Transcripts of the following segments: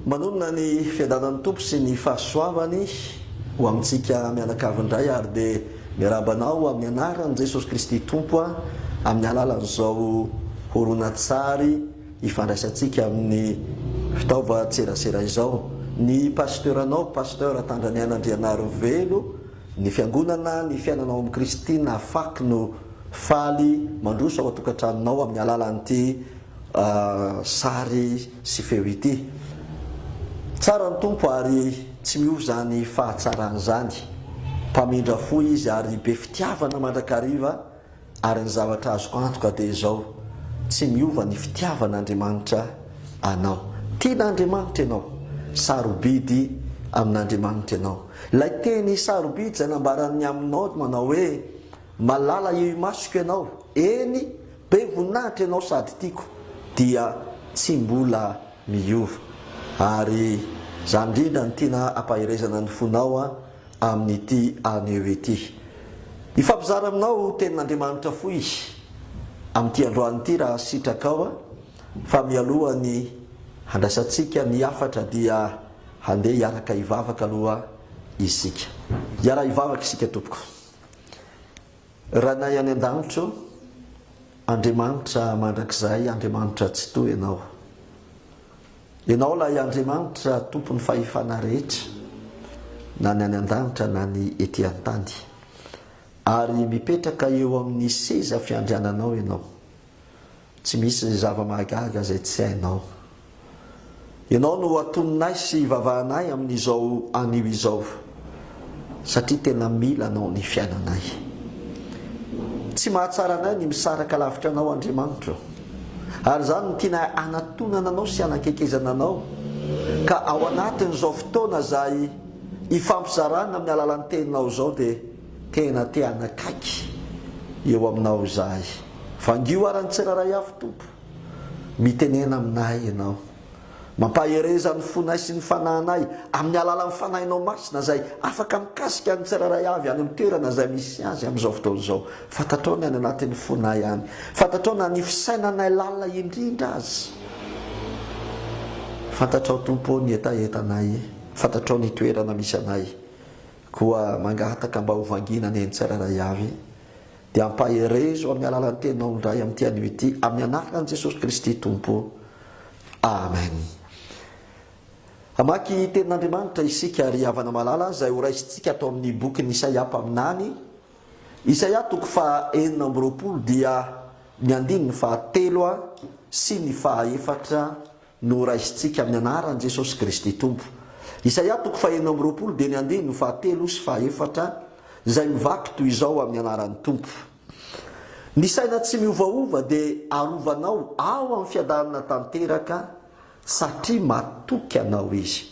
manonona ny fiadanan'ny tompo sy ny fahasoavany ho amintsika mianakavindray ary dia miarabanao amin'ny anaran'i Jesosy Kristy tompo amin'ny alalan'izao horonan-tsary ifandraisantsika amin'ny fitaova tserasera izao. Ny pasteuranao pasteur Tandranian'Andrianary Velo, ny fiangonana ny fiainanao amin'ny Kristina afaky no faly mandroso ao atokantranonao amin'ny alalan'ity sary sy feo ity. Tsara ny tompo ary tsy miova zany fahatsarany zany, mpamindra fo izy ary be fitiavana mandrakariva, ary ny zavatra azoko antoka dia izao, tsy miova ny fitiavan'Andriamanitra anao. Tian'Andriamanitra ianao, sarobidy amin'Andriamanitra ianao. Ilay teny sarobidy zay nambarany aminao manao hoe malala io masoko ianao, eny be voninahitra ianao sady tiako, dia tsy mbola miova. Ary zany indrindra ny tiana ampahirezana ny fonao amin'ity anio ity. Ifampizara aminao tenin'Andriamanitra foy amin'ity androanyity raha sitraka ao fa mialohany handraisantsika ny afatra dia handeha hiaraka hivavaka aloha isika. Hiara hivavaka isika tompoko. Ranay any an-danitro, Andriamanitra mandrakizay, Andriamanitra tsy toy ianao. Ianao lay Andriamanitra tompony fahefana rehetra, na ny any an-danitra na ny ety an-tany, ary mipetraka eo amin'ny seza fiandriananao ianao. Tsy misy zava-mahagaga zay tsy hainao. Ianao no atoninay sy vavahanay amin'izao anio izao, satria tena mila anao ny fiainanay. Tsy mahatsara anay ny misaraka lavitra anao Andriamanitra, ary zany ny tiana anatonana anao sy anakekezana anao, ka ao anatin'izao fotoana zay ifampizarana amin'ny alalan'ny teninao zao dia tena te anakaiky eo aminao zahay. Vangio arany tsiraray avy tompo, mitenena aminay ianao, mampahereza ny fonay sy ny fanahinay amin'ny alalan'ny fanahinao masina zay afaka mikasika ny tsiraray avy any amin'ny toerana zay misy azy amin'izao fotoana izao. Fantatrao ny any anatin'ny fonay any, fantatrao na ny fisainanay lalina indrindra azy. Fantatrao tompo ny etaetanay, fantatrao ny toerana misy anay, koa mangataka mba ho vanginany ny tsiraray avy, dia ampaherezo amin'ny alalan'ny tenao indray amin'ity anio ity, amin'ny anaran'i Jesosy Kristy tompo. Amen. Amaky tenin'Andriamanitra isika ary havana malala zay ho raisintsika atao amin'ny bokin'ny Isaia mpaminany. Isaia toko faha 40 dia ny andininy fahatelo sy ny fahaefatra no raisintsika amin'ny anaran'i Jesosy Kristy tompo. Isaia toko faha 40 dia ny andininy fahatelo sy fahaefatra zay mivaky toy izao amin'ny anaran'ny tompo. Ny saina tsy miovaova dia arovanao ao amin'ny fiadanana tanteraka, satria matoky anao izy.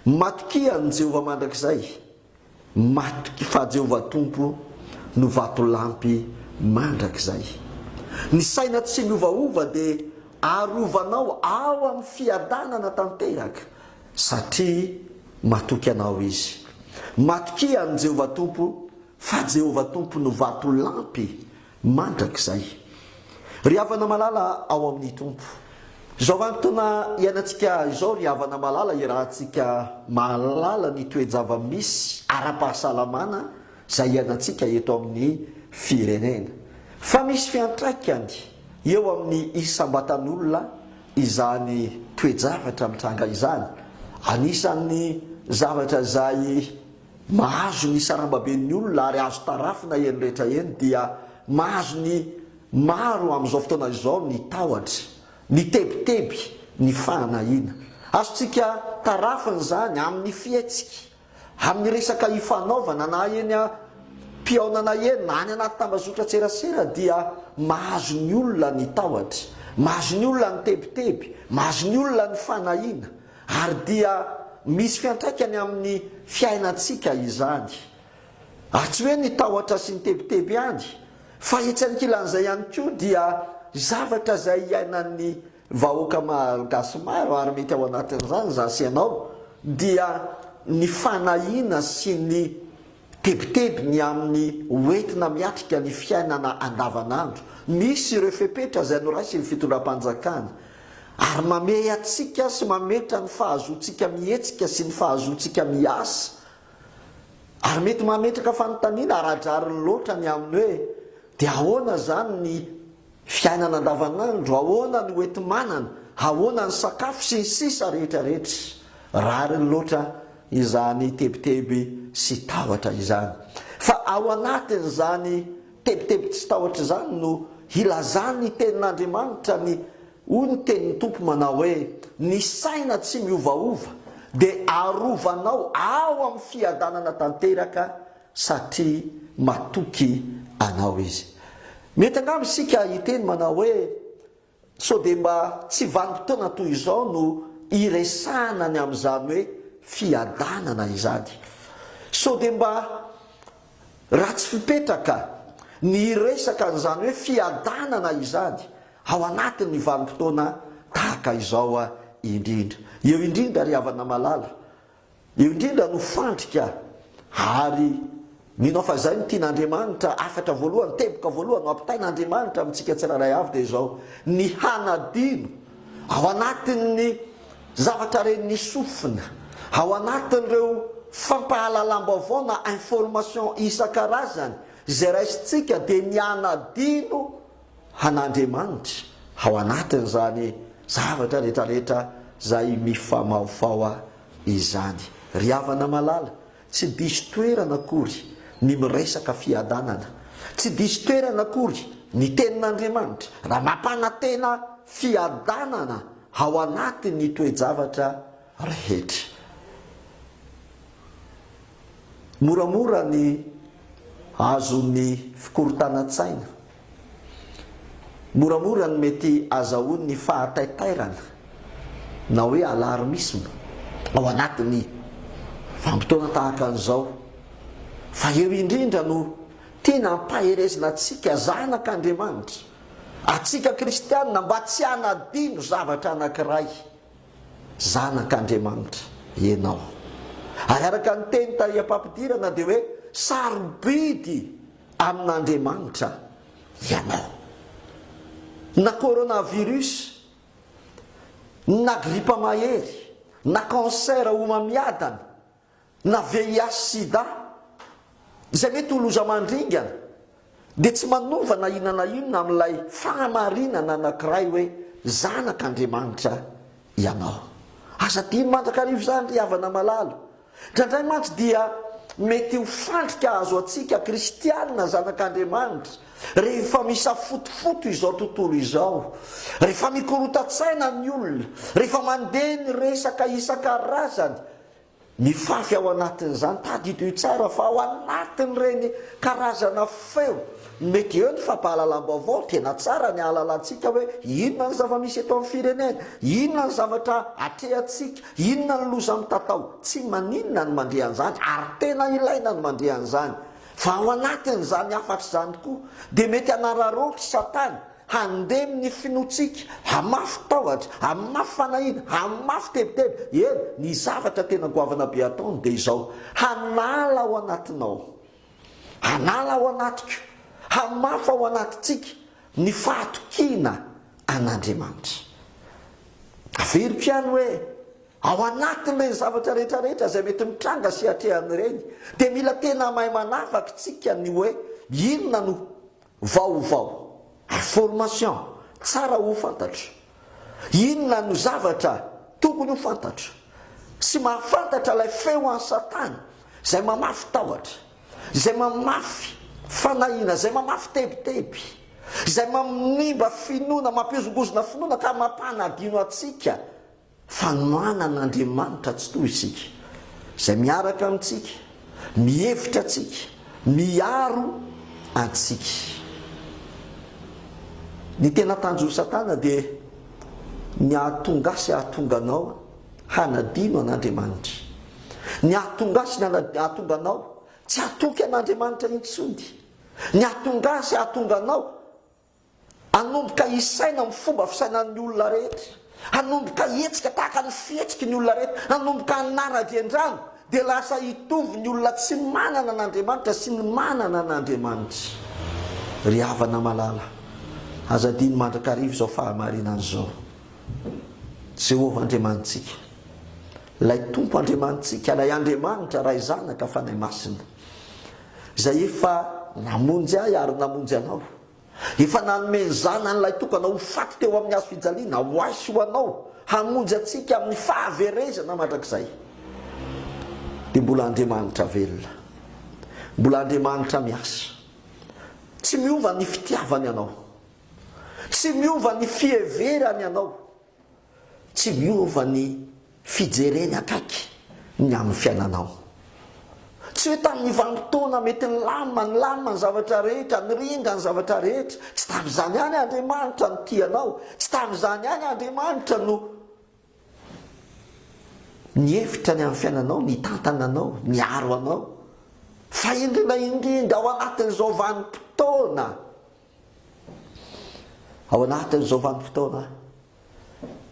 Matokian'i Jehovah mandrakizay, matoky fa Jehovah tompo no vatolampy mandrakizay. Ny saina tsy miovaova dia arovanao ao amin'ny fiadanana tanteraka, satria matoky anao izy. Matokian'i Jehovah tompo, fa Jehovah tompo no vatolampy mandrakizay. Ry havana malala ao amin'ny tompo, izao vanim-potoana iainantsika izao, ry havana malala, irahantsika mahalala ny toe-java-misy ara-pahasalamana zay iainantsika eto amin'ny firenena. Fa misy fiantraikany eo amin'ny isam-batan'olona izany toe-javatra mitranga izany. Anisan'ny zavatra zay mahazo ny sarambaben'ny olona ary azo tarafina eny rehetra eny dia mahazo ny maro amin'izao fotoana izao ny tahotra, ny tebiteby, ny fanahina. Azontsika tarafina zany amin'ny fihetsika, amin'ny resaka ifanaovana, na eny mpiaonana eny na any anaty tambazotra tserasera, dia mahazo ny olona ny tahotra, mahazo ny olona ny tebiteby, mahazo ny olona ny fanahina, ary dia misy fiantraikany amin'ny fiainantsika izany. Tsy hoe ny tahotra sy ny tebiteby ihany, fa etsy ankilan'izay ihany koa dia zavatra zay iainan'ny vahoaka malagasy maro ary mety ao anatin'izany zasy ianao, dia ny fanahina sy ny tebiteby ny amin'ny hoentina miatrika ny fiainana andavanandro. Misy ireo fepetra zay noraisy ny fitondram-panjakana, ary mamey atsika sy mametra ny fahazoantsika mihetsika sy ny fahazoantsika miasa ary mety mametraka fanontaniana aradrariny loatra ny aminy hoe dia ahoana zany ny fiainana andavanandro, ahoana ny oetimanana, ahoana ny sakafo sy ny sisa rehetrarehetra, rariny loatra izany tebiteby sy tahotra izany. Fa ao anatin' zany tebiteby tsy tahotra izany no ilazany tenin'Andriamanitra ny ny tenin'ny tompo manao hoe ny saina tsy miovaova dia arovanao ao amin'ny fiadanana tanteraka satria matoky anao izy. Mety angamba isika hiteny manao hoe sao dia mba tsy vanim-potoana toy izao no iresahana ny amin'izany hoe fiadanana izany. Sao dia mba ratsy fipetraka ny resaka n'izany hoe fiadanana izany ao anatin'ny vanim-potoana tahaka izao indrindra. Eo indrindra ry havana malala, eo indrindra no fandrika ary minao fa zay ny tian'Andriamanitra afatra voalohany, teboka voalohany no ampitain'Andriamanitra amintsika tsiraray avy dia izao ny hanadino ao anatin'ny zavatra reny sofina, ao anatin'ireo fampahalalam-baovao na information isan-karazany izay raisintsika dia ny hanadino han'Andriamanitra ao anatin'izany zavatra rehetrarehetra zay mifamaofao izany. Ry havana malala, tsy diso toerana akory ny miresaka fiadanana, tsy diso toerana akory ny tenin'Andriamanitra raha mampanantena fiadanana ao anatin'ny toe-javatra rehetra. Moramora ny azon'ny fikorotana-tsaina, moramora ny mety azahoany ny fahataitairana na hoe alarmisme ao anatin'ny vanim-potoana tahaka an'izao. Fa eo indrindra no tena ampaherezina atsika zanak'Andriamanitra, atsika kristianina, mba tsy hanadino zavatra anankiray. Zanak'Andriamanitra ianao, ary araka ny teny tariam-pampidirana dia hoe sarobidy amin'Andriamanitra ianao. Na coronavirus, na gripa mahery, na cancer homamiadana, na VIH sida izay mety holoza mandringana, dia tsy manova na inona na inona amin'ilay fahamarinana anankiray hoe zanak'Andriamanitra ianao. Asa dimy mandrakarivo zany ry havana malala. Indraindray mantsy dia mety ho fandrika azo atsika kristianina zanak'Andriamanitra rehefa misafotofoto izao tontolo izao, rehefa mikorota-tsaina ny olona, rehefa mandeha ny resaka isan-karazany, mifafy ao anatin'izany. Tadidio tsara fa ao anatin'ireny karazana feo mety eo ny fampahalalam-baovao. Tena tsara ny ahalalantsika hoe inona ny zava-misy eto amin'ny firenena, inona ny zavatra atrehantsika, inona ny loza mitatao. Tsy maninona ny mandeha an'izany, ary tena ilaina ny mandeha an'izany. Fa ao anatin'izany afatra zany tokoa dia mety hanararotry Satana handeha amin'ny finotsika, hamafy tahotra, hamafy fanahina, hamafy tebiteby. Eny, ny zavatra tena goavana be ataony dia izao: hanala ao anatinao, hanala ao anatiko, hamafy ao anatitsika ny fahatokiana an'Andriamanitra. Averiko ihany hoe ao anatin'ireny zavatra rehetrarehetra izay mety mitranga sy hatrehan'ireny dia mila tena mahay manafaka tsika ny hoe inona no vaovao, information tsara ho fantatro, inona no zavatra tokony ho fantatro. Sy mahafantatra ilay feo an'ny Satana izay mamafy tahotra, izay mamafy fanahina, izay mamafy tebiteby, izay manimba finoana, mampizongozona finoana ka mampanadino atsika. Fa manan'Andriamanitra tsy toy isika, izay miaraka amintsika, mihevitra atsika, miaro antsika. Ny tena tanjo Satana dia ny ahatonga sy ahatonga anao hanadino an'Andriamanitra, ny ahatonga sy ahatonga anao tsy hatoky an'Andriamanitra intsony, ny ahatonga sy ahatonga anao hanomboka isaina amin'ny fomba fisainan'ny olona rehetra, hanomboka hetsika tahaka ny fihetsiky ny olona rehetra, hanomboka hanara-drendrano dia lasa hitovy ny olona tsy manana an'Andriamanitra sy ny manana an'Andriamanitra. Ry havana malala, azadiny mandrakarivo izao fahamarinana izao. Jehovah Andriamanitsika, ilay tompo Andriamanitsika, ilay Andriamanitra ray zanaka fanahy masina, izay efa namonjy ahy ary namonjy anao, efa nanome zanany ilay tokana ho faty teo amin'ny hazo fijaliana ho aisy ho anao, hamonjy atsika amin'ny fahaverezana mandrakizay. Dia mbola Andriamanitra velona, mbola Andriamanitra miasa, tsy miova ny fitiavany anao, tsy miova ny fieverany anao, tsy miova ny fijereny akaiky ny amin'ny fiainanao. Tsy hoe tamin'ny vanim-potoana mety lamina ny zavatra rehetra, ny ringa ny zavatra rehetra, tsy tamin'izany ihany Andriamanitra no tianao, tsy tamin'izany ihany Andriamanitra no nihevitra ny amin'ny fiainanao, ny tantananao, miaro anao, fa indrindra ao anatin'izao vanim-potoana, ao anatin'izao vanim-potoana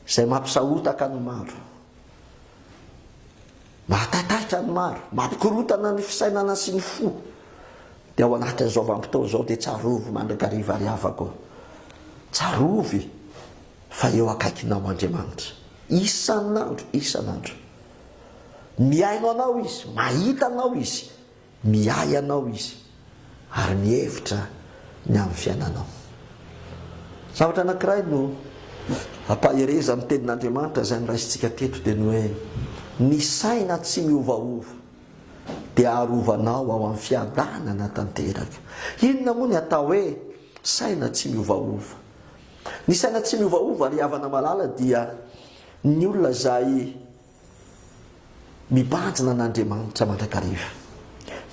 izay mampisahotaka ny maro, mahataitaitra ny maro, mampikorotana ny fisainana sy ny fo, dia ao anatin'izao vanim-potoana izao dia tsarovy mandrakariva ary havako, tsarovy fa eo akaikinao Andriamanitra isan'andro, miaino anao izy, mahita anao izy, miay anao izy, ary mihevitra ny amin'ny fiainanao. Zavatra anankiray no ampahereza amin'ny tenin'Andriamanitra izay niraisintsika teto dia ny hoe ny saina tsy miovaova dia arovanao ao amin'ny fiadanana tanteraka. Inona moa ny atao hoe saina tsy miovaova? Ny saina tsy miovaova ny havana malala dia ny olona izay mibanjina an'Andriamanitra mandrakariva,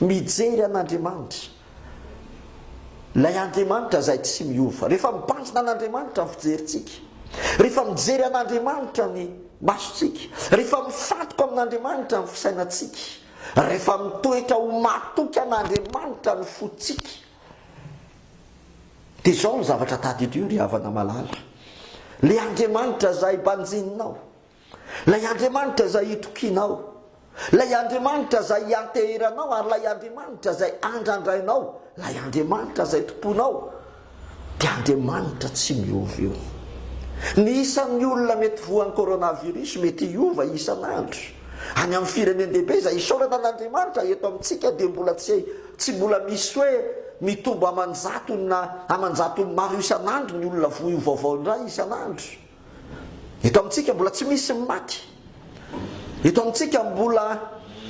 mijery an'Andriamanitra, ilay Andriamanitra izay tsy miova. Rehefa mibanjina an'Andriamanitra ny fijerintsika, rehefa mijery an'Andriamanitra ny masontsika, rehefa mifantoka amin'Andriamanitra ny fisainantsika, rehefa mitoetra ho matoky an'Andriamanitra ny fotsika, dia izao ny zavatra tadidiro ry havana malala. Ilay Andriamanitra izay banjininao, ilay Andriamanitra izay itokinao, ilay Andriamanitra izay anteheranao, ary ilay Andriamanitra izay andrandrainao, ilay Andriamanitra izay tomponao, dia Andriamanitra tsy miova io. Ny isan'ny olona mety voan'ny coronavirus mety hiova isan'andro. Any amin'ny firenendehibe izay isaorana an'Andriamanitra eto amintsika dia mbola tsy mbola misy hoe mitombo amanjato na amanjato maro isan'andro ny olona vaovao indray isan'andro. Eto amintsika mbola tsy misy maty. Eto amintsika mbola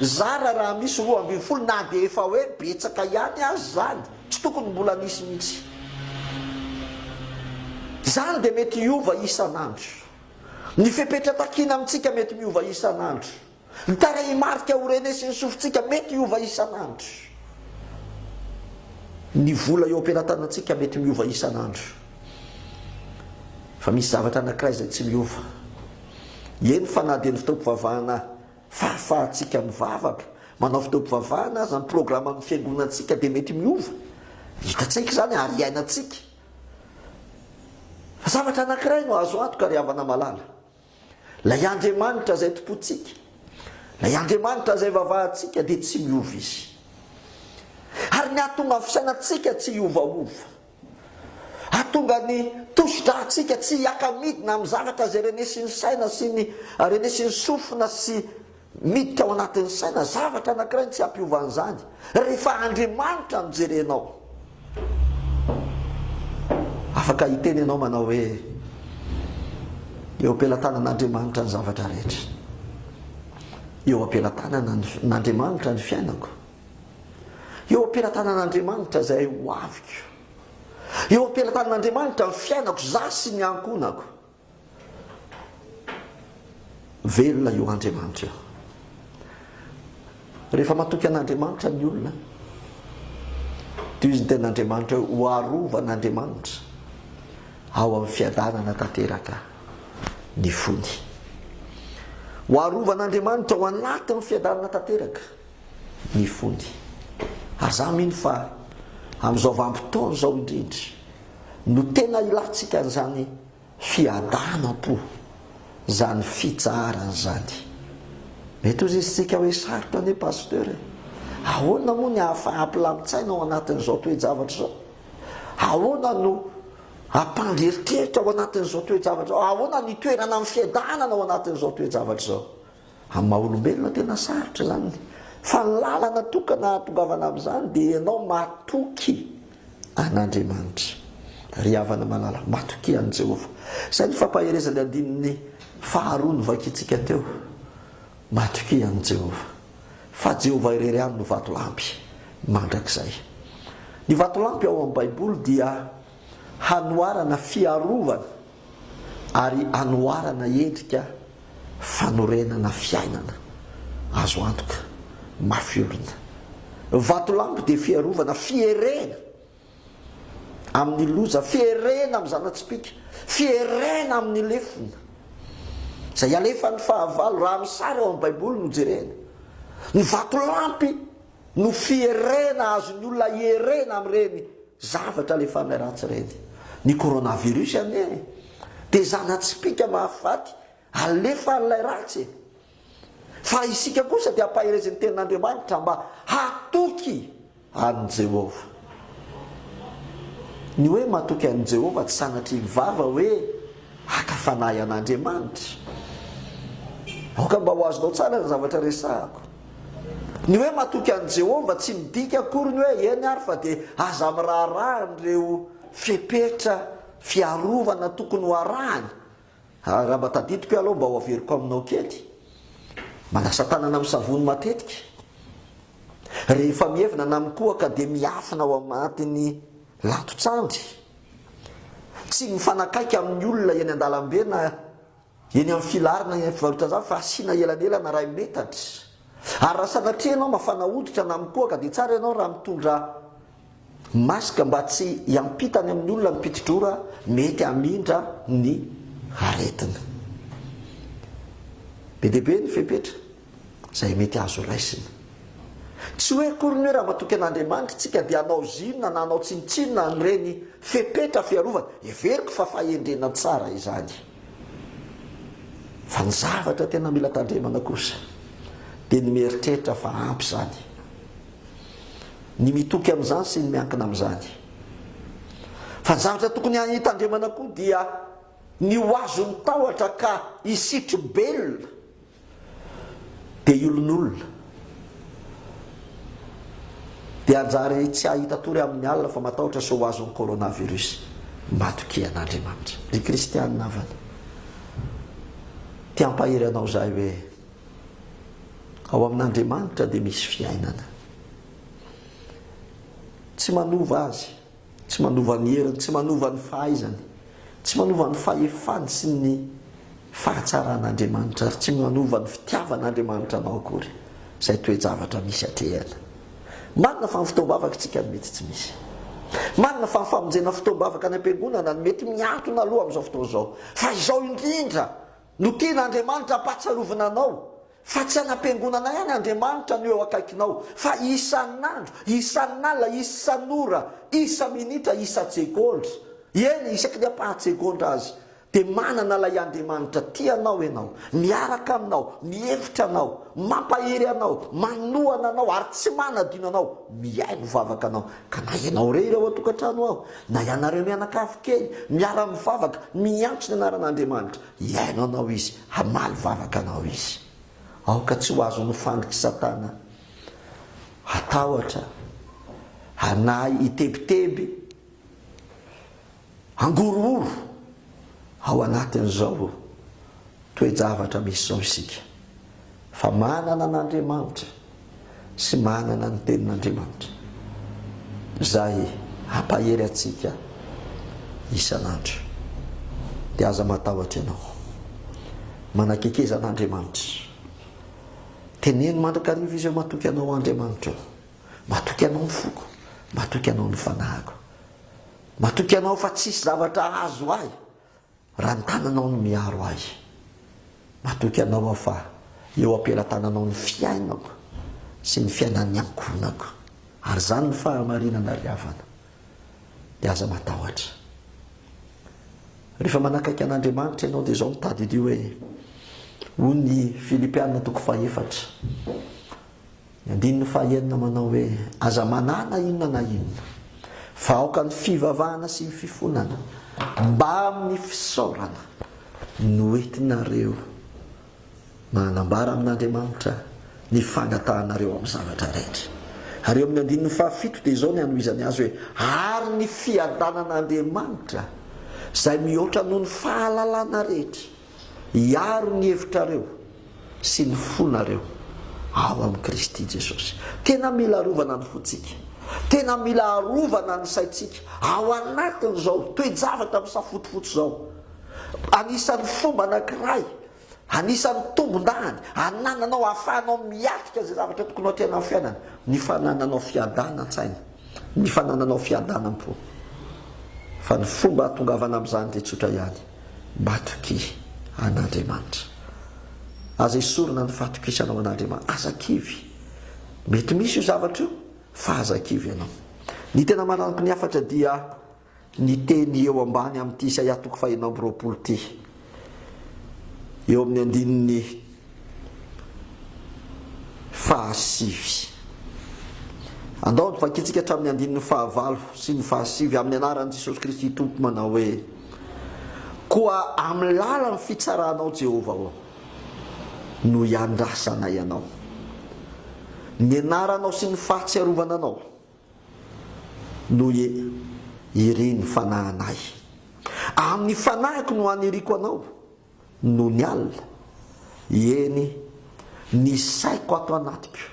zara raha misy 12 na dia efa hoe betsaka ihany azy zany, tsy tokony mbola nisy mihitsy. Zany dia mety hiova isan'andro. Ny fepetra-takina amintsika mety miova isan'andro. Ny tarehimarika orene sy ny sofintsika mety hiova isan'andro. Ny vola eo am-pelantanantsika mety miova isan'andro. Fa misy zavatra anankiray izay tsy miova. Eny fa na dia ny fitaom-pivavahana fahafahantsika mivavaka, manao fitaom-pivavahana aza ny programa amin'ny fiangonantsika dia mety miova. Hitantsika izany ary iainantsika. Fa zavatra anankiray no azo antoka ry havana malala. Ilay Andriamanitra izay tompontsika, ilay Andriamanitra izay vavahantsika dia tsy miova izy. Ary ny ahatonga ny fisainantsika tsy hiovaova, ahatonga ny tosidrantsika tsy hiaka-midina amin'ny zavatra izay renesin'ny saina sy ny renesin'ny sofina sy miditra ao anatin'ny saina, zavatra anankiray tsy hampiovan'izany. Rehefa Andriamanitra no jerenao, afaka hiteny ianao manao hoe eo am-pelantanan'Andriamanitra ny zavatra rehetra, eo am-pelantanan'Andriamanitra ny fiainako, eo am-pelantanan'Andriamanitra izay ho aviko, eo am-pelantanan'Andriamanitra ny fiainako za sy ny ankonako. Velona io Andriamanitra io. Rehefa matoky an'Andriamanitra ny olona, toy izy ny ten'Andriamanitra hoe ho arovan'Andriamanitra ao amin'ny fiadanana tanteraka ny fony. Ho arovan'Andriamanitra ao anatin'ny fiadanana tanteraka ny fony. Ary za mino fa amin'izao vanim-potoana izao indrindra no tena ilantsika n'izany fiadanam-po, zany fitsarana zany. Mety ozy isika hoe sarotra ane pasteur, ahoana moa ny ahafahampilamin-tsaina ao anatin'izao toe-javatra izao? Ahoana no ampandreritreritra ao anatin'izao toe-javatra zao. Ahoana ny toerana amin'ny fiadanana ao anatin'izao toe-javatra zao. Amin'ny maha-olombelona tena sarotra zany. Fa ny lalana tokana hatongavana amin'izany dia ianao matoky an'Andriamanitra. Ry havana malala, matoky an' Jehova. Izay ny fampaherezany andininy faharoa ny vakitsika teo. Matoky an' Jehova. Fa Jehova irery ihany no vatolampy mandrakizay. Ny vatolampy ao amin'ny Baiboly dia hanoarana fiarovana ary hanoarana endrika fanorenana fiainana azo antoka mafiolona. Vatolampy dia fiarovana, fierena amin'ny loza, fierena amin'ny zanatsipika, fierena amin'ny lefona. Izay alefa ny fahavalo raha misary ao amin'ny Baiboly no jerena. Ny vatolampy no fierena azony olona hierena amin'ireny zavatra alefanay ratsy ireny. Ny coronavirus ane dia zanatsipika mahafaty alefa an'ilay ratsy. Fa isika kosa dia ampaherezan'ny tenin'Andriamanitra mba hatoky an' Jehova. Ny hoe matoky an' Jehova tsy sanatry mivava hoe haka-fanahy an'Andriamanitra. Aoka mba ho azonao tsara ny zavatra resahako. Ny hoe matoky an' Jehova tsy midika akory ny hoe eny ary fa dia aza miraharahan'ireo fepetra fiarovana tokony ho arahany. Raha mba tadidiko aloha mba ho averiko aminao kely. Manasa tanana amin'ny savony matetika. Rehefa mievina na mikohaka dia miafina ao anatiny lantotsandy. Tsy mifanakaiky amin'ny olona eny an-dalambe na eny amin'ny filarina eny fivarotana fa asiana elanelana raha metatra. Ary raha sanatria ianao mafana hoditra na mikohaka dia tsara ianao raha mitondra masika mba tsy hiampitany amin'ny olona mipititrora mety hamindra ny aretina. Be dia be ny fepetra izay mety azo raisina. Tsy hoe akory ny hoe raha matoky an'Andriamanitra tsika dia anao zinona na anao tsinitsinona n'ireny fepetra fiarovana. Everiko fa fahendrena tsara izany. Fa ny zavatra tena mila tandremana kosa dia ny mieritreritra fa ampy izany. Ny mitoky amin'izany sy ny miankina amin'izany. Fa ny zavatra tokony hitandremana koa dia ny ho azony tahotra ka hisitry belona dia olon'olona. Dia anjary tsy hahita tory amin'ny alina fa matahotra so ho azony coronavirus. Matoky an'Andriamanitra. Ry kristianina havana, tia hampahery anao izay hoe ao amin'Andriamanitra dia misy fiainana. Tsy manova azy, tsy manova ny heriny, tsy manova ny fahaizany, tsy manova ny fahefany sy ny fahatsaran'Andriamanitra, ary tsy manova ny fitiavan'Andriamanitra anao akory. Izay toe-javatra misy atrehana. Marina fa ny fotoam-bavaka tsika no mety tsy misy. Marina fa ny famonjena fotoam-bavaka ny am-piangonana no mety miantona aloha amin'izao fotoana izao. Fa izao indrindra no tian'Andriamanitra hampatsiarovana anao. Fa tsy anam-piangonana ihany Andriamanitra no eo akaikinao, fa isan'andro, isan'alina, isan'ora, isa-minitra, isa-tsekondra. Eny isaky ny apaha-tsekondra azy dia manana ilay Andriamanitra tianao ianao, miaraka aminao, mihevitra anao, mampahery anao, manohana anao ary tsy manadino anao, miaino vavaka anao. Ka na ianao rery ao an-tokantrano ao, na ianareo mianakavy kely, miara-mivavaka, miantso ny anaran'Andriamanitra, iaino anao izy, hamaly vavaka anao izy. Aoka tsy ho azo nofandriky Satana hatahotra, hanahy hitebiteby, angorohoro ao anatin'izao toe-javatra misy izao isika. Fa manana an'Andriamanitra sy manana ny tenin'Andriamanitra izay hampahery atsika isan'andro. Dia aza matahotra ianao, manakekeza an'Andriamanitra. Teneno mandrakariva izy matoky anao Andriamanitra, matoky anao ny foko, matoky anao ny fanahiko, matoky anao fa tsisy zavatra azo ahy raha ny tananao no miaro ahy, matoky anao fa eo ampelantananao ny fiainako sy ny fiainan'ny ankonako, ary zany ny fahamarinana ry havana. Dia aza matahotra. Rehefa manakaiky an'Andriamanitra ianao dia izao mitady idio hoe hoy ny Filipianina toko 4, ny 15 manao hoe aza manana inona na inona fa aoka ny fivavahana sy ny fifonana mba amin'ny fisaorana noentinareo manambara amin'Andriamanitra ny fangatahanareo amin'ny zavatra rehetra. Ary eo amin'ny andininy fahafito dia izao ny anohizany azy hoe ary ny fiadanan'Andriamanitra izay mihoatra noho ny fahalalana rehetra hiaro ny hevitrareo sy ny fonareo ao amin'ny Kristy Jesosy. Tena mila arovana ny fontsika, tena mila arovana ny saitsika ao anatin'izao toe-javatra misafotofotsy zao. Anisan'ny fomba anankiray, anisan'ny tombon-dahany hanananao ahafahanao miatrika zay zavatra tokony ho tena amin'ny fiainana, ny fanananao fiadana an-tsaina, ny fanananao fiadana am-po. Fa ny fomba hatongavana amin'izany dia tsotra ihany, matoky an'Andriamanitra. Aza isorona ny fatokisanao an'Andriamanitra, azakivy. Mety misy io zavatra io, fa azakivy ianao. Ny tena mananoko ny afatra dia ny teny eo ambany amin'ity Isaia 29 ty, eo amin'ny andininy 5. Andao ny vakitsika hatramin'ny andininy 9 sy ny 9 amin'ny anaran'i Jesosy Kristy Tompo manao hoe koa amin'ny lalan'ny fitsaranao Jehova ao no iandrasana ianao, ny anaranao sy ny fahatsiarovananao no ireny fanahinay. Amin'ny fanahiko no aniriko anao no ny alina, eny ny saiko ato anatiko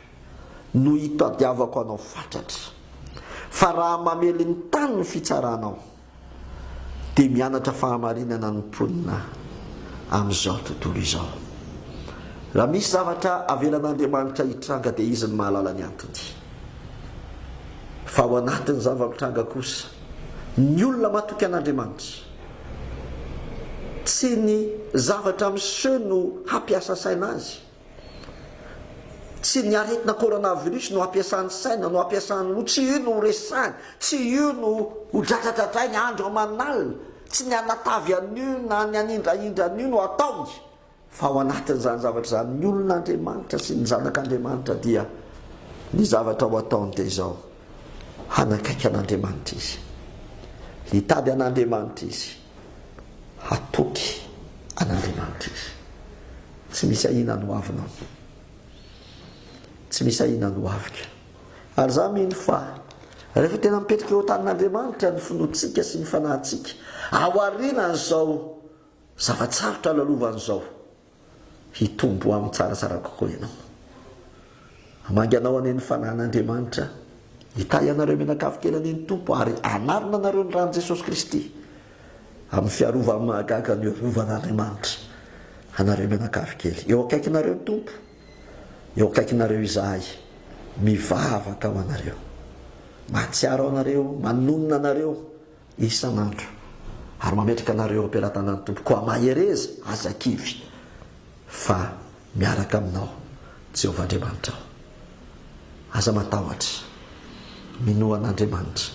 no hitadiavako anao fatratra. Fa raha mamely ny tany ny fitsaranao dia mianatra fahamarinana ny mponina amin'izao tontolo izao. Raha misy zavatra avelan'Andriamanitra hitranga dia izy ny mahalala ny antony. Fa ao anatin'ny zava-mitranga kosa, ny olona matoky an'Andriamanitra tsy ny zavatra miseho no hampiasa saina azy, tsy ny aretina coronavirus no hampiasany saina, no hampiasany no tsy io no resany, tsy io no ho dratradratrainy andro aman'alina, tsy ny anatavy an'io na ny anindraindra an'io no ataony. Fa ao anatin'izany zavatra izany, ny olon'Andriamanitra sy ny zanak'Andriamanitra dia ny zavatra ho ataony dia izao: hanakaiky an'Andriamanitra izy, hitady an'Andriamanitra izy, hatoky an'Andriamanitra izy. Tsy misy ahina no avinao, tsy misy ahina no avika. Ary za mino fa rehefa tena mipetrika eo tanin'Andriamanitra ny finoantsika sy ny fanahintsika, ao aorianan'izao zavatsarotra lalovan'izao, hitombo amin'ny tsaratsara kokoa ianao. Hamangy anao aneny fanahin'Andriamanitra, hitay anareo menakavy kely aneny Tompo, ary anarona anareo ny ran'i Jesosy Kristy amin'ny fiarovany mahagaga ny arovan'Andriamanitra. Anareo menakavy kely, eo akaikinareo ny Tompo, eo akaikinareo izahay, mivavaka ao anareo, mahatsiaro anareo, manonona anareo isan'andro, ary mametraka anareo am-pelatanan'ny Tompo. Koa mahereza azakivy fa miaraka aminao Jehovah Andriamanitra. Aza matahotra, minoa an'Andriamanitra,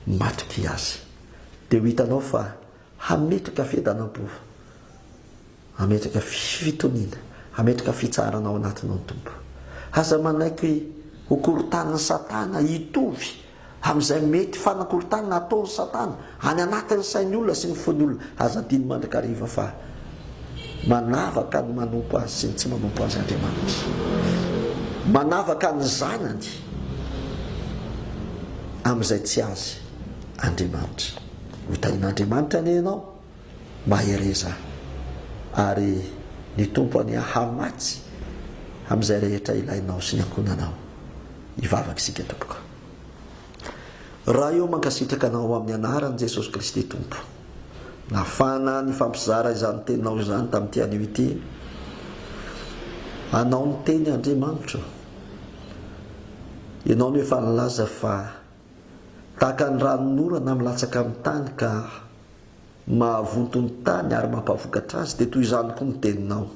matoky azy, dia ho hitanao fa hametraka fiadanam-po, hametraka fitoniana, hametraka fitsarana ao anatinao ny Tompo. Aza manaiky ho korotan'ny Satana hitovy amin'izay mety fanakorontanana ataon'ny Satana any anatin'ny sain'ny olona sy ny fon'ny olona. Aza diny mandrakariva fa manavaka ny manompo azy sy ny tsy manompo azy Andriamanitra, manavaka ny zanany amin'izay tsy azy Andriamanitra. Hotain'Andriamanitra ny ianao, mahereza, ary ny Tompo any hamatsy amin'izay rehetra ilainao sy ny ankonanao. Hivavaka isika tompoko. Raha eo mankasitraka anao amin'ny anaran'i Jesosy Kristy Tompo, nafana ny fampizara izany teninao izany tamin'ity anio ity, anao ny teny Andriamanitra, ianao no efa nilaza fa tahaka ny ranon'orana milatsaka amin'ny tany ka mahavonto ny tany ary mampavokatra azy, dia toy izany koa ny teninao.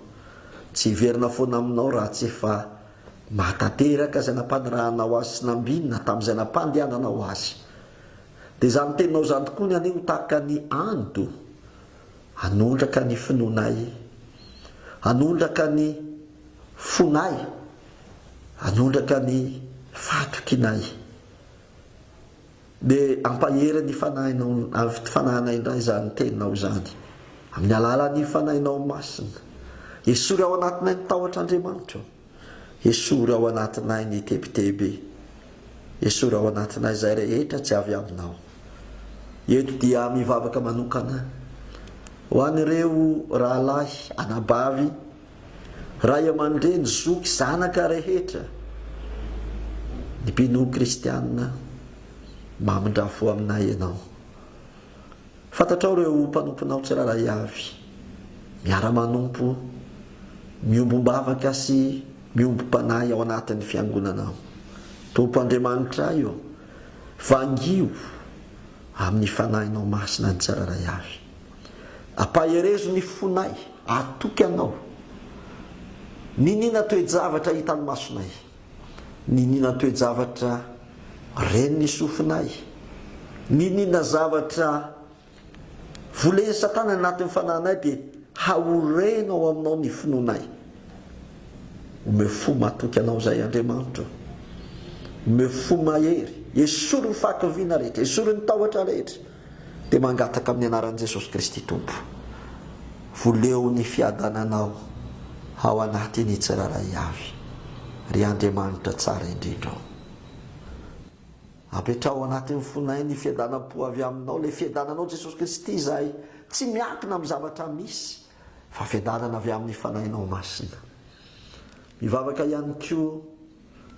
Tsy hiverina foana aminao raha tsy efa mahatateraka izay nampanorahanao azy sy nambinina tamin'izay nampandehananao azy. Dia izany teninao izany tokoa ny anio tahaka ny ando, hanondraka ny finoanay, hanondraka ny fonay, hanondraka ny fatokinay, dia ampahery ny fanahinay indray zany teninao zany amin'ny alalan'ny fanahinao masina. Esory ao anatinay ny tahotr'Andriamanitra, esory ao anatinay ny tebiteby, esory ao anatinay izay rehetra tsy avy aminao. Eto dia mivavaka manokana ho an'ireo rahalahy anabavy, ray aman-dreny, zoky, zanaka rehetra ny mpinohy kristianina mamindrafo aminay ianao. Fantatrao ireo mpanomponao tsiraray avy, miara-manompo, miombombavaka sy miombo-panahy ao anatin'ny fiangonanao. Tompo Andriamanitra io, vangio amin'ny fanahinao masina ny tsiraray avy. Ampaherezo ny fonay, atoky anao. Ninina toe-javatra hitan'ny masonay, ninina toe-javatra reny ny sofinay, ninina zavatra voleny Satana anatin'ny fanahinay dia haorena ao aminao ny finoanay. Ome fo matoky anao zay Andriamanitra, ome fo mahery, esory ny fahakiviana rehetra, esory ny tahotra rehetra, dia mangataka amin'ny anaran'i Jesosy Kristy Tompo. Voleo ny fiadananao ao anatin'ny tsiraray avy, ry Andriamanitra tsara indrindra. Apetrao anatin'ny fonay ny fiadanam-po avy aminao, le fiadananao Jesosy Kristy izay tsy miankina amin'ny zavatra misy, fa fiadanana avy amin'ny fanahinao masina. Mivavaka ihany koa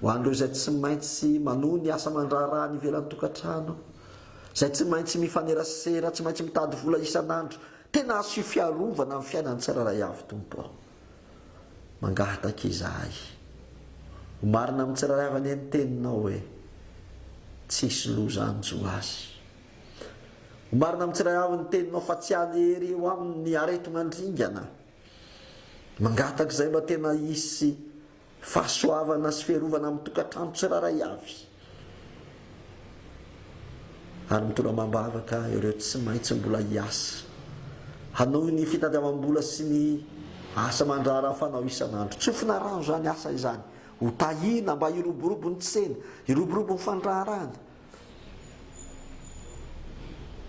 ho an'ireo izay tsy maintsy manohy ny asa mandraharaha ny ivelan'ny tokantrano, izay tsy maintsy mifanerasera, tsy maintsy mitady vola isan'andro, tena azo fiarovana amin'ny fiainan'ny tsiraray avy Tompo. Mangataka izahay, ho marina amin'ny tsiraray avy any teninao hoe tsisy loza anjo azy. Ho marina amin'ny tsiraray avy ny teninao fa tsy alery eo amin'ny areto mandringana. Mangataka izay mba tena hisy fahasoavana sy fiarovana amin'ny tokantrano tsiraray avy. Ary mitondra mambavaka ireo tsy maintsy mbola hiasa, hanohy ny fitadiavam-bola sy ny asa mandraharaha fanao isan'andro. Tsofina rano zany asa izany, ho tahina mba hiroborobo ny tsena, hiroborobo ny fandraharahana.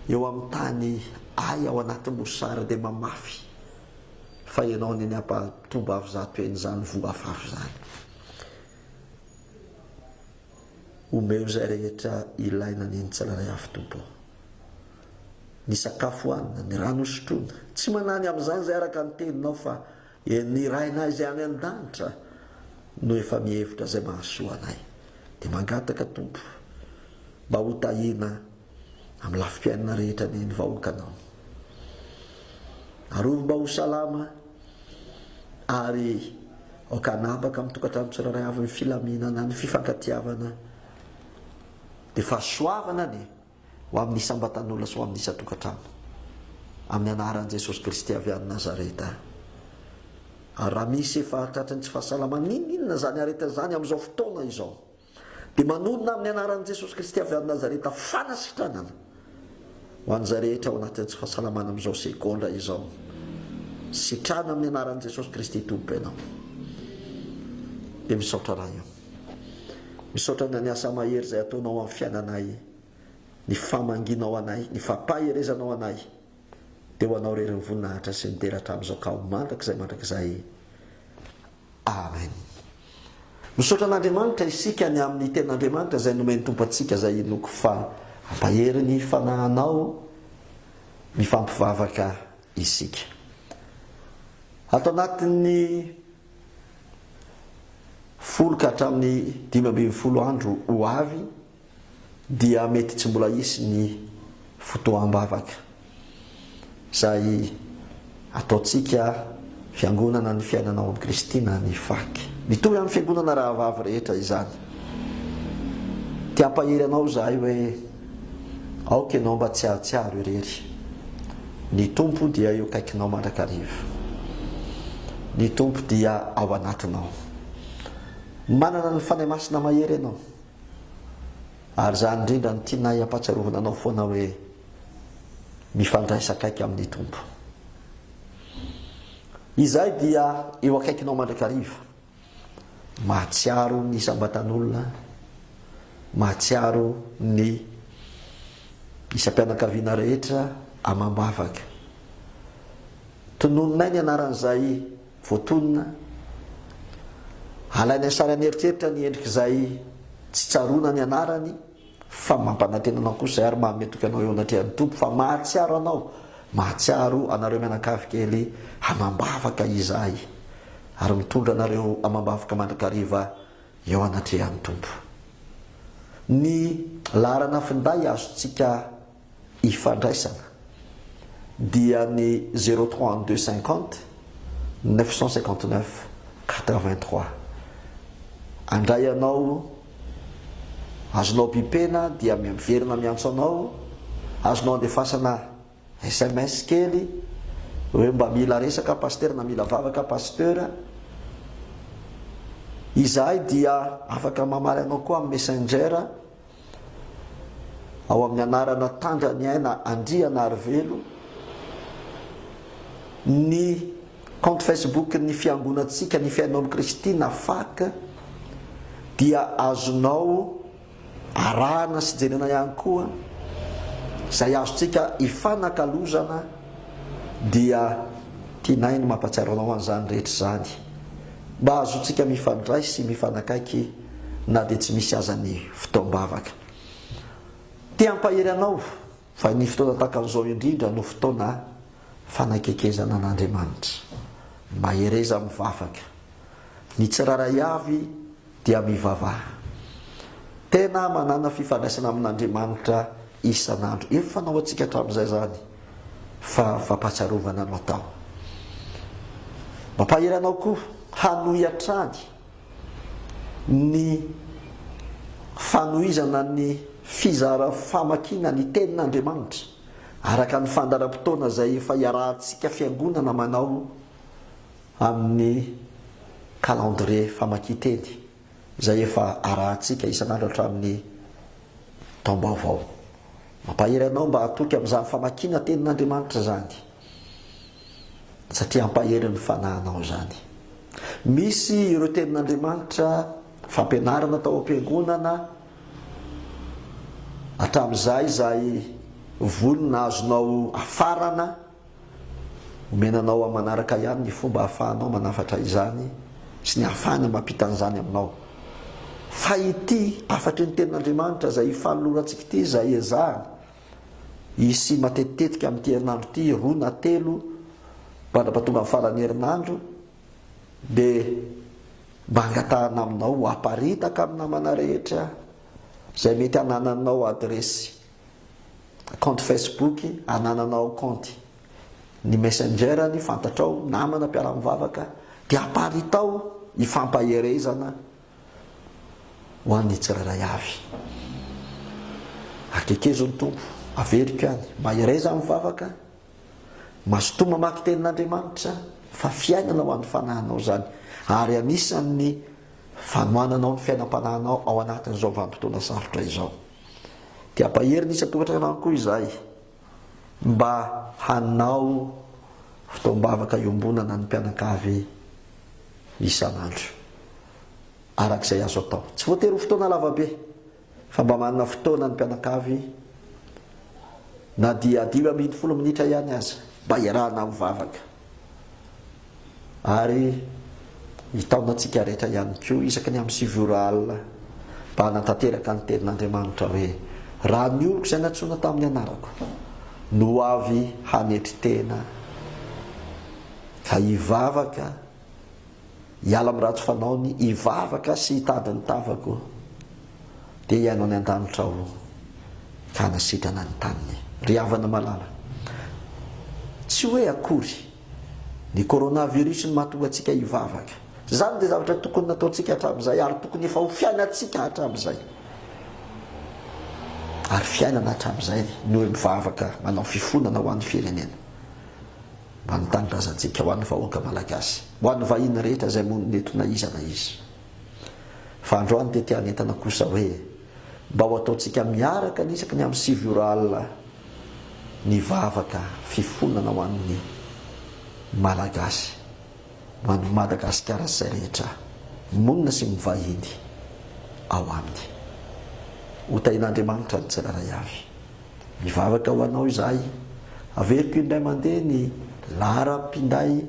Eo amin'ny tany ay ao anaty mosary dia mamafy, fa ianao ny ampatombo avy zato en'izany voa afafy zany. Omeo izay rehetra ilaina ny tsiraray avy Tompo. Ny sakafo hoanina, ny rano hosotroina, tsy manany amin'izany izay araka ny teninao, fa ny rainay izay any an-danitra no efa mihevitra izay mahasoa anay. Dia mangataka Tompo mba ho tahina amin'ny lafim-piainana rehetra ny vahoakanao. Arovy mba ho salama ary aoka hanapaka amin'ny tokantrano tsiraray avy ny filaminana, ny fifankatiavana, dia fahasoavana ny ho amin'ny isambatan'olona sy ho amin'ny isa-tokantrano. Amin'ny anaran'i Jesosy Kristy avy any Nazareta. Ary raha misy efa tratran'ny tsy fahasalamana, ninona zany areta zany amin'izao fotoana izao, dia manonona amin'ny anaran'i Jesosy Kristy avy any Nazareta fanasitranana ho an'izay rehetra ao anatin'ny tsy fahasalamana amin'izao sekondra izao. Sitrana amin'ny anaran'i Jesosy Kristy Tompo ianao. Dia misaotra raha io, misaotra ny asa mahery izay ataonao amin'ny fiainanay, ny famanginao anay, ny fampaherezanao anay, dia ho anao rery ny voninahitra sy ny teratra amin'izao ka ho mandrakizay. Amen. Misaotra an'Andriamanitra isika ny amin'ny ten'Andriamanitra izay nomeny Tompo antsika izay inoko fa ampahery ny fanahinao, mifampivavaka isika. Ato anatin'ny 10 ka hatramin'ny 15 andro ho avy, dia mety tsy mbola hisy ny fotoam-bavaka izay ataontsika fiangonana ny fiainanao amin'ny Kristina ny faky. Mitovy amin'ny fiangonana rahavavy rehetra izany. Tia ampahery anao izahay hoe aoka ianao mba tsiaro irery. Ny Tompo dia eo akaikinao mandrakariva. Ny Tompo dia ao anatinao. Manana ny fanahy masina mahery ianao. Ary zany indrindra ny tianay ampatsiarovana anao foana hoe mifandraisa akaiky amin'ny Tompo. Izay dia eo akaikinao mandrakariva. Mahatsiaro ny sambatan'olona, mahatsiaro ny isam-pianakaviana rehetra amambavaka. Tonononay ny anaran'izay voatonona, alainy asara ny eritreritra ny endrik'izay tsy tsarona ny anarany, fa mampanantenanao kosa izay ary mahametoky anao eo anatrehan'ny tompo, fa mahatsiaro anao, mahatsiaro anareo mianakavy kely amambavaka izay, ary mitondra anareo amambavaka mandrakariva eo anatrehan'ny tompo. Ny laharana finday azontsika ifandraisana dia ny 03250 959 83. Andray anao, azonao pipena dia miverina miantso anao, azonao andefasana SMS kely hoe mba mila resaka pasteur na mila vavaka pasteur. Izahay dia afaka mamary anao koa amin'ny messenger ao amin'ny anarana Tandra ny aina Andriana Arivelo. Ny compte Facebook ny fiangonantsika ny fiainan'ny Kristina FAC dia azonao arahana sy jerena ihany koa, izay azontsika ifanakalozana, dia tianay ny mampatsiaro anao an'izany rehetra zany, mba azontsika mifandray sy mifanakaiky na dia tsy misy azany fotoam-bavaka. Tia ampahery anao fa ny fotoana tahaka an'izao indrindra no fotoana fanakekezana an'Andriamanitra, mahereza mivavaka, ny tsiraray avy dia mivavaha. Tena manana fifandraisana amin'Andriamanitra isan'andro. Efa fanao antsika hatramin'izay zany, fa fampatsiarovana no atao. Mampahery anao koa hanohy hatrany ny fanohizana ny fizara famakina ny tenin'Andriamanitra araka ny fandaram-potoana izay efa iarahantsika fiangonana manao amin'ny calendrier famakian-teny izay efa arahantsika isan'andro hatramin'ny taom-baovao. Mampahery anao mba hatoky amin'izany famakina tenin'Andriamanitra zany, satria ampahery ny fanahinao zany. Misy ireo tenin'Andriamanitra fampianarana tao am-piangonana, hatramin'izay izay volona azonao afarana, omenanao amin'ny manaraka ihany ny fomba ahafahanao manafatra izany sy ny ahafahana mampita an'izany aminao. Fa ity afatry ny tenin'Andriamanitra izay fanolorantsika ity, izay ezahana isy matetitetika amin'ity herinandro ity, 2 na 3 mandra-pahatonga amin'ny faran'ny herinandro, dia mba angatahana aminao, aparitaka amin'ny namana rehetra izay mety hanananao adresy compte Facebook, hanananao compte ny messenger, ny fantatrao namana mpiara-mivavaka, dia aparitao ifampaherezana ho an'ny tsiraray avy. Akekezo ny tompo, averiko ihany, mahereza mivavaka, mazotoa mamaky tenin'Andriamanitra, fa fiainana ho an'ny fanahinao zany, ary anisan'ny fanohananao ny fiainam-panahinao ao anatin'izao vanim-potoana sarotra izao. Dia ampahery ny isa-tokantrano koa izay, mba hanao fotoam-bavaka iombonana ny mpianakavy isan'andro arak'izay azo atao. Tsy voatery ho fotoana lavabe, fa mba manana fotoana ny mpianakavy na dia 10 minitra ihany aza, mba iarahana mivavaka, ary hitaonantsika rehetra ihany koa isaky ny amin'ny 7 ora alina, mba hanatanteraka ny tenin'Andriamanitra hoe raha ny oloko izay natsoina tamin'ny anarako no avy hanetry tena ka hivavaka, hiala amin'ny ratsy fanaony, hivavaka sy hitady ny tavako, dia hiaino any an-danitra aho ka hanasitrana ny taniny. Ry havana malala, tsy hoe akory ny coronavirus no mahatonga antsika hivavaka. Zany dia zavatra tokony nataontsika hatramin'izay, ary tokony efa ho fiainantsika hatramin'izay, ary fiainana hatramin'izay no hoe mivavaka manao fifonana ho an'ny firenena, mba nitanindrazantsika ho an'ny vahoaka malagasy, ho an'ny vahiny rehetra izay mono netona iza na izy. Fa androany dia tia netana kosa hoe mba ho ataontsika miaraka nisaky ny amin'ny 7 ora alina ny vavaka fifonana ho an'ny malagasy, ho an'ny Madagasikara izay rehetra monina sy mivahiny ao aminy. Ho tain'Andriamanitra ny tsiraray avy. mivavaka ho anao izay. Averiko indray mandeha ny laram-pinday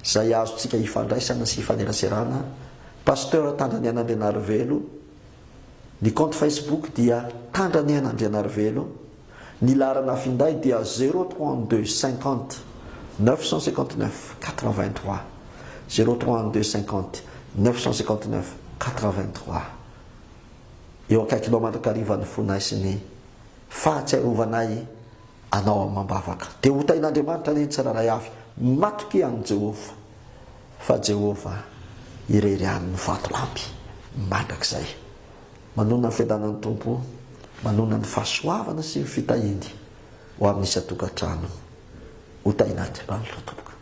izay azontsika hifandraisana sy hifaneraserana. Pasteur Tandraniana Andrianarivelo. Ny compte Facebook dia Tandraniana Andrianarivelo. Ny larana finday dia 032 50 959 83. 032 50 959 83. Eo akaikinao mandrakariva ny fonaisiny fahatsiarovanay anao mambavaka. Dia hotain'Andriamanitra ny tsiraray avy matoky any Jehova. Fa Jehova irery amin'ny vatolampy mandrakizay. Manona ny fiadanan'ny Tompo, manona ny fahasoavana sy ny fitahiny ho amin'ny isa-tokantrano. Hotain'Andriamanitra tompoka.